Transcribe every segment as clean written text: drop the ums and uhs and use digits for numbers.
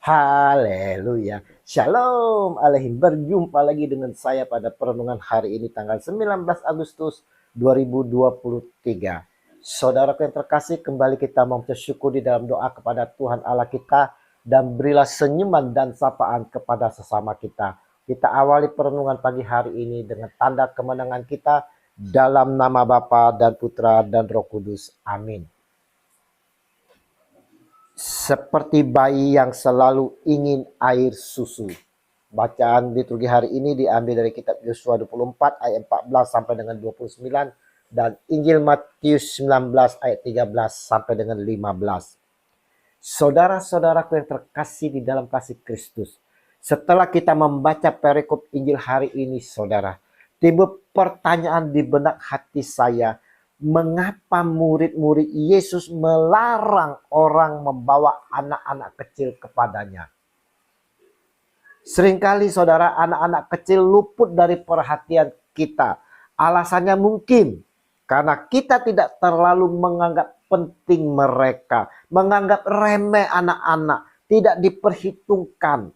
Haleluya. Shalom Aleihim. Berjumpa lagi dengan saya pada perenungan hari ini tanggal 19 Agustus 2023. Saudaraku yang terkasih, kembali kita membaca syukur di dalam doa kepada Tuhan Allah kita, dan berilah senyuman dan sapaan kepada sesama kita. Kita awali perenungan pagi hari ini dengan tanda kemenangan kita dalam nama Bapa dan Putra dan Roh Kudus. Amin. Seperti bayi yang selalu ingin air susu. Bacaan liturgi hari ini diambil dari kitab Yosua 24 ayat 14 sampai dengan 29 dan Injil Matius 19 ayat 13 sampai dengan 15. Saudara-saudaraku yang terkasih di dalam kasih Kristus, setelah kita membaca perikop Injil hari ini, saudara, timbul pertanyaan di benak hati saya. Mengapa murid-murid Yesus melarang orang membawa anak-anak kecil kepadanya? Seringkali saudara, anak-anak kecil luput dari perhatian kita. Alasannya mungkin karena kita tidak terlalu menganggap penting mereka, menganggap remeh anak-anak, tidak diperhitungkan.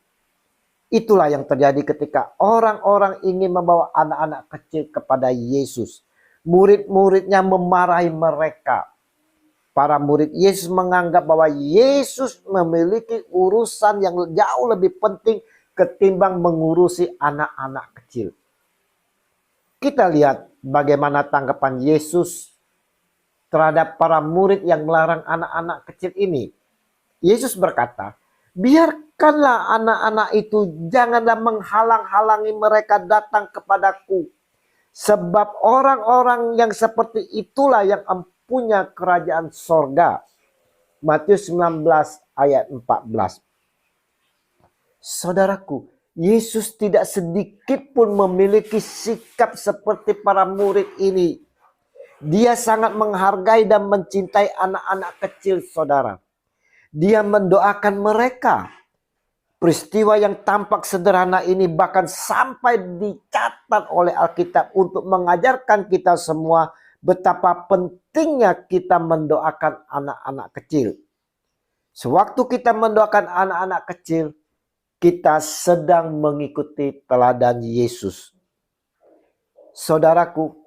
Itulah yang terjadi ketika orang-orang ingin membawa anak-anak kecil kepada Yesus. Murid-muridnya memarahi mereka. Para murid Yesus menganggap bahwa Yesus memiliki urusan yang jauh lebih penting ketimbang mengurusi anak-anak kecil. Kita lihat bagaimana tanggapan Yesus terhadap para murid yang melarang anak-anak kecil ini. Yesus berkata, "Biarkanlah anak-anak itu, janganlah menghalang-halangi mereka datang kepadaku. Sebab orang-orang yang seperti itulah yang punya kerajaan sorga." Matius 19 ayat 14. Saudaraku, Yesus tidak sedikit pun memiliki sikap seperti para murid ini. Dia sangat menghargai dan mencintai anak-anak kecil, saudara. Dia mendoakan mereka. Peristiwa yang tampak sederhana ini bahkan sampai dicatat oleh Alkitab untuk mengajarkan kita semua betapa pentingnya kita mendoakan anak-anak kecil. Sewaktu kita mendoakan anak-anak kecil, kita sedang mengikuti teladan Yesus. Saudaraku,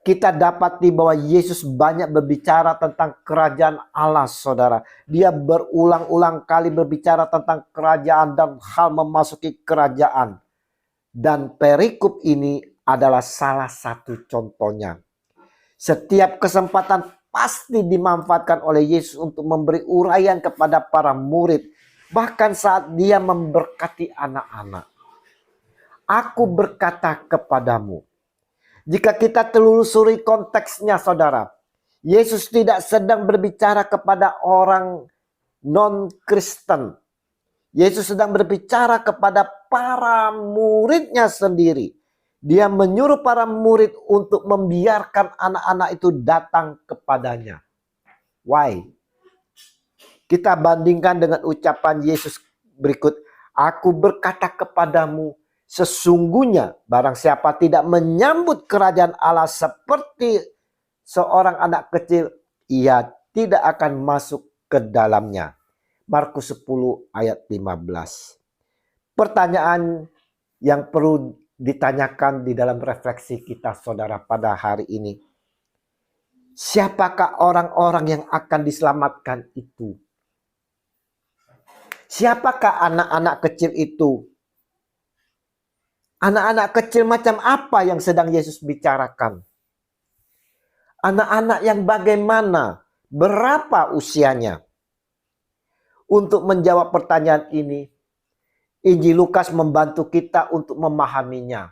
kita dapati bahwa Yesus banyak berbicara tentang kerajaan Allah, saudara. Dia berulang-ulang kali berbicara tentang kerajaan dan hal memasuki kerajaan. Dan perikop ini adalah salah satu contohnya. Setiap kesempatan pasti dimanfaatkan oleh Yesus untuk memberi uraian kepada para murid. Bahkan saat dia memberkati anak-anak. "Aku berkata kepadamu." Jika kita telusuri konteksnya, saudara, Yesus tidak sedang berbicara kepada orang non-Kristen. Yesus sedang berbicara kepada para muridnya sendiri. Dia menyuruh para murid untuk membiarkan anak-anak itu datang kepadanya. Why? Kita bandingkan dengan ucapan Yesus berikut. "Aku berkata kepadamu, sesungguhnya barang siapa tidak menyambut kerajaan Allah seperti seorang anak kecil, ia tidak akan masuk ke dalamnya." Markus 10 ayat 15. Pertanyaan yang perlu ditanyakan di dalam refleksi kita, saudara, pada hari ini. Siapakah orang-orang yang akan diselamatkan itu? Siapakah anak-anak kecil itu? Anak-anak kecil macam apa yang sedang Yesus bicarakan? Anak-anak yang bagaimana? Berapa usianya? Untuk menjawab pertanyaan ini, Injil Lukas membantu kita untuk memahaminya.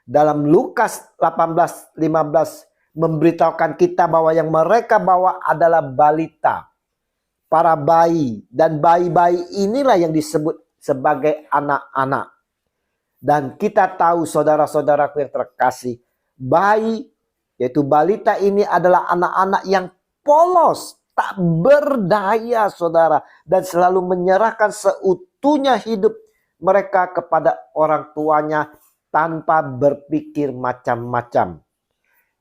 Dalam Lukas 18:15 memberitahukan kita bahwa yang mereka bawa adalah balita, para bayi, dan bayi-bayi inilah yang disebut sebagai anak-anak. Dan kita tahu, saudara-saudaraku yang terkasih, bayi yaitu balita ini adalah anak-anak yang polos, tak berdaya, saudara, dan selalu menyerahkan seutuhnya hidup mereka kepada orang tuanya tanpa berpikir macam-macam.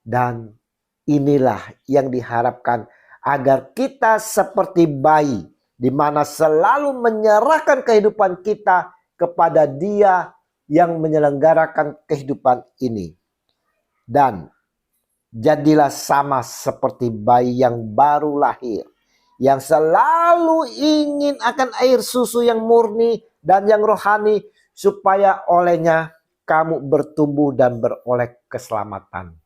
Dan inilah yang diharapkan, agar kita seperti bayi di mana selalu menyerahkan kehidupan kita kepada Dia yang menyelenggarakan kehidupan ini. Dan jadilah sama seperti bayi yang baru lahir, yang selalu ingin akan air susu yang murni dan yang rohani, supaya olehnya kamu bertumbuh dan beroleh keselamatan.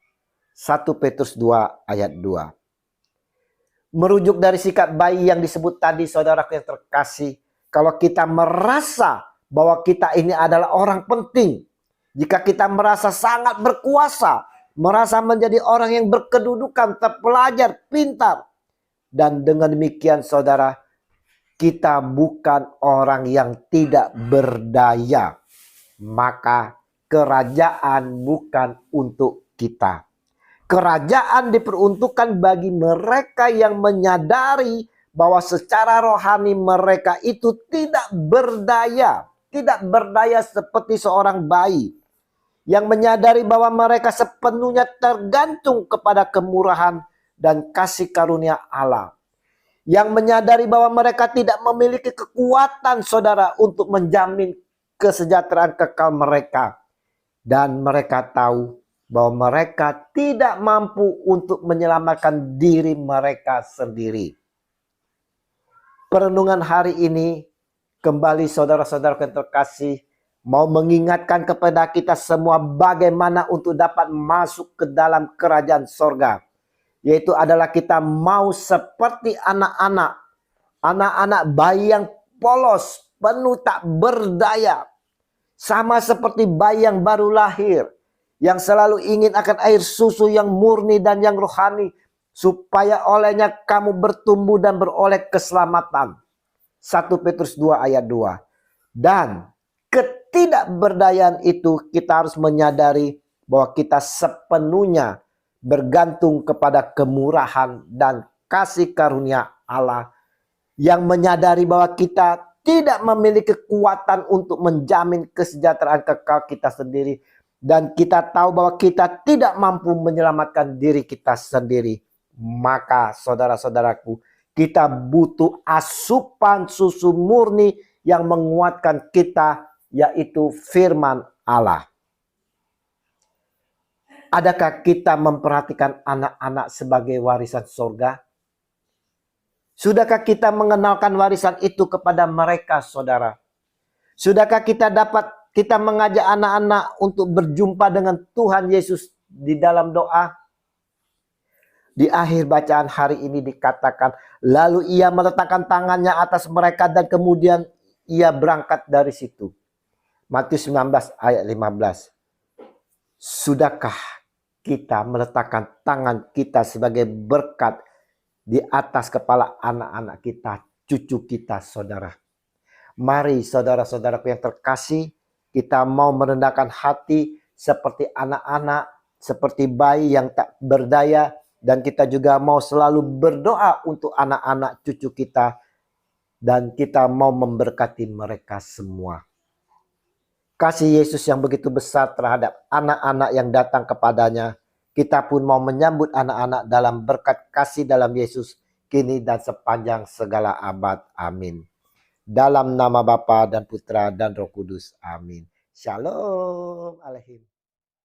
1 Petrus 2 ayat 2. Merujuk dari sikap bayi yang disebut tadi, saudaraku yang terkasih, kalau kita merasa bahwa kita ini adalah orang penting, jika kita merasa sangat berkuasa, merasa menjadi orang yang berkedudukan, terpelajar, pintar, dan dengan demikian saudara, kita bukan orang yang tidak berdaya, maka kerajaan bukan untuk kita. Kerajaan diperuntukkan bagi mereka yang menyadari bahwa secara rohani mereka itu tidak berdaya. Tidak berdaya seperti seorang bayi. Yang menyadari bahwa mereka sepenuhnya tergantung kepada kemurahan dan kasih karunia Allah. Yang menyadari bahwa mereka tidak memiliki kekuatan, saudara, untuk menjamin kesejahteraan kekal mereka. Dan mereka tahu bahwa mereka tidak mampu untuk menyelamatkan diri mereka sendiri. Perenungan hari ini kembali, saudara-saudara yang terkasih, mau mengingatkan kepada kita semua bagaimana untuk dapat masuk ke dalam kerajaan sorga. Yaitu adalah kita mau seperti anak-anak. Anak-anak bayi yang polos, penuh tak berdaya. Sama seperti bayi yang baru lahir, yang selalu ingin akan air susu yang murni dan yang rohani, supaya olehnya kamu bertumbuh dan beroleh keselamatan. 1 Petrus 2 ayat 2. Dan ketidakberdayaan itu kita harus menyadari bahwa kita sepenuhnya bergantung kepada kemurahan dan kasih karunia Allah, yang menyadari bahwa kita tidak memiliki kekuatan untuk menjamin kesejahteraan kekal kita sendiri. Dan kita tahu bahwa kita tidak mampu menyelamatkan diri kita sendiri. Maka saudara-saudaraku, kita butuh asupan susu murni yang menguatkan kita, yaitu firman Allah. Adakah kita memperhatikan anak-anak sebagai warisan surga? Sudahkah kita mengenalkan warisan itu kepada mereka, saudara? Sudahkah kita mengajak anak-anak untuk berjumpa dengan Tuhan Yesus di dalam doa? Di akhir bacaan hari ini dikatakan, lalu ia meletakkan tangannya atas mereka dan kemudian ia berangkat dari situ. Matius 19 ayat 15. Sudahkah kita meletakkan tangan kita sebagai berkat di atas kepala anak-anak kita, cucu kita, saudara? Mari saudara-saudaraku yang terkasih, kita mau merendahkan hati seperti anak-anak, seperti bayi yang tak berdaya. Dan kita juga mau selalu berdoa untuk anak-anak cucu kita. Dan kita mau memberkati mereka semua. Kasih Yesus yang begitu besar terhadap anak-anak yang datang kepadanya. Kita pun mau menyambut anak-anak dalam berkat kasih dalam Yesus, kini dan sepanjang segala abad. Amin. Dalam nama Bapa dan Putra dan Roh Kudus. Amin. Shalom Aleihim.